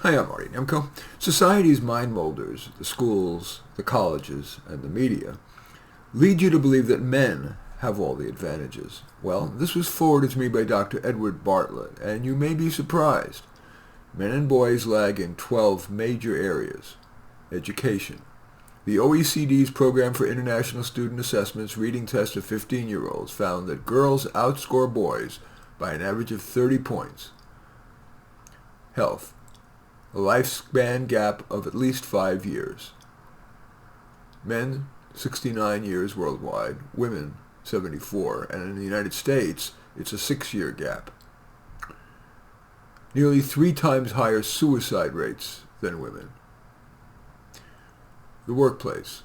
Hi, I'm Marty Nemko. Society's mind molders, the schools, the colleges, and the media, lead you to believe that men have all the advantages. Well, this was forwarded to me by Dr. Edward Bartlett, and you may be surprised. Men and boys lag in 12 major areas. Education. The OECD's Program for International Student Assessment's reading test of 15-year-olds found that girls outscore boys by an average of 30 points. Health. A lifespan gap of at least 5 years. Men, 69 years worldwide, women, 74, and in the United States, it's a 6-year gap. Nearly 3 times higher suicide rates than women. The workplace,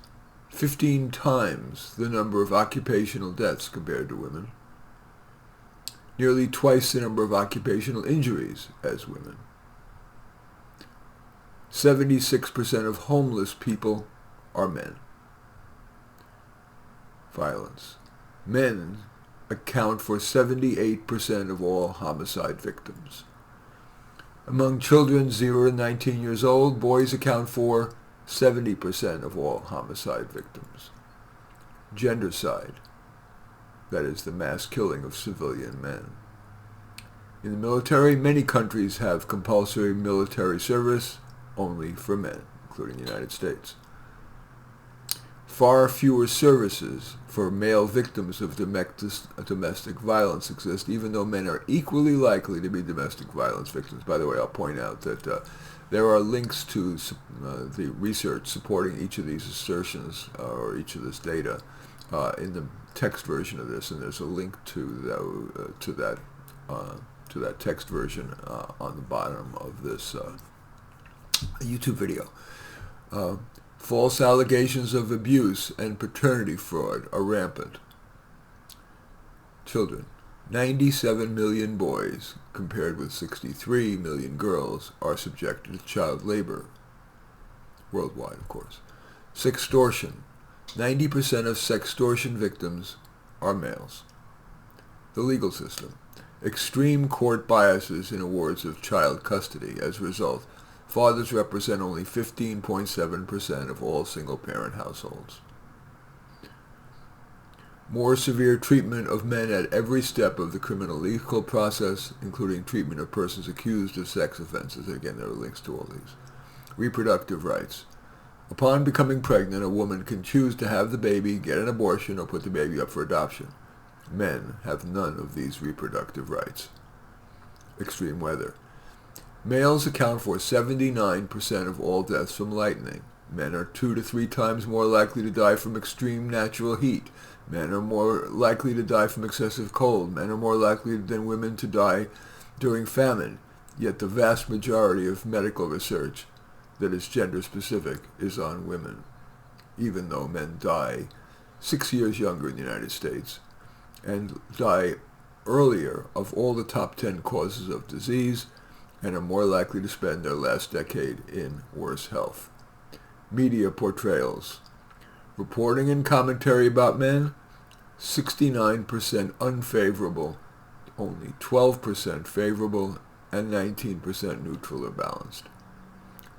15 times the number of occupational deaths compared to women. Nearly twice the number of occupational injuries as women. 76% of homeless people are men. Violence. Men account for 78% of all homicide victims. Among children 0 to 19 years old, boys account for 70% of all homicide victims. Gendercide. That is the mass killing of civilian men. In the military, many countries have compulsory military service only for men, including the United States. Far fewer services for male victims of domestic violence exist, even though men are equally likely to be domestic violence victims. By the way, I'll point out that there are links to the research supporting each of these assertions or each of this data in the text version of this, and there's a link to that text version on the bottom of this YouTube video. False allegations of abuse and paternity fraud are rampant. Children. 97 million boys, compared with 63 million girls, are subjected to child labor. Worldwide, of course. Sextortion. 90% of sextortion victims are males. The legal system. Extreme court biases in awards of child custody. As a result, fathers represent only 15.7% of all single-parent households. More severe treatment of men at every step of the criminal legal process, including treatment of persons accused of sex offenses. Again, there are links to all these. Reproductive rights. Upon becoming pregnant, a woman can choose to have the baby, get an abortion, or put the baby up for adoption. Men have none of these reproductive rights. Extreme weather. Males account for 79% of all deaths from lightning. Men are 2 to 3 times more likely to die from extreme natural heat. Men are more likely to die from excessive cold. Men are more likely than women to die during famine. Yet the vast majority of medical research that is gender-specific is on women, even though men die 6 years younger in the United States and die earlier of all the top 10 causes of disease and are more likely to spend their last decade in worse health. Media portrayals. Reporting and commentary about men, 69% unfavorable, only 12% favorable, and 19% neutral or balanced.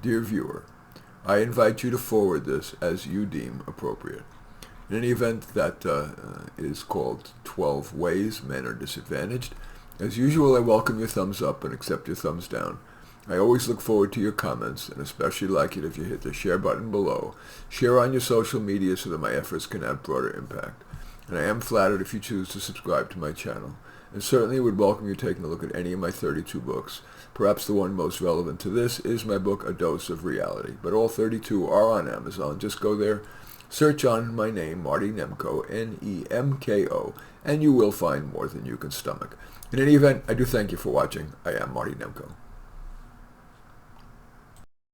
Dear viewer, I invite you to forward this as you deem appropriate. In any event, that is called 12 Ways Men Are Disadvantaged. As usual, I welcome your thumbs up and accept your thumbs down. I always look forward to your comments, and especially like it if you hit the share button below. Share on your social media so that my efforts can have broader impact. And I am flattered if you choose to subscribe to my channel. And certainly would welcome you taking a look at any of my 32 books. Perhaps the one most relevant to this is my book, A Dose of Reality. But all 32 are on Amazon. Just go there, search on my name, Marty Nemko, N-E-M-K-O, and you will find more than you can stomach. In any event, I do thank you for watching. I am Marty Nemko.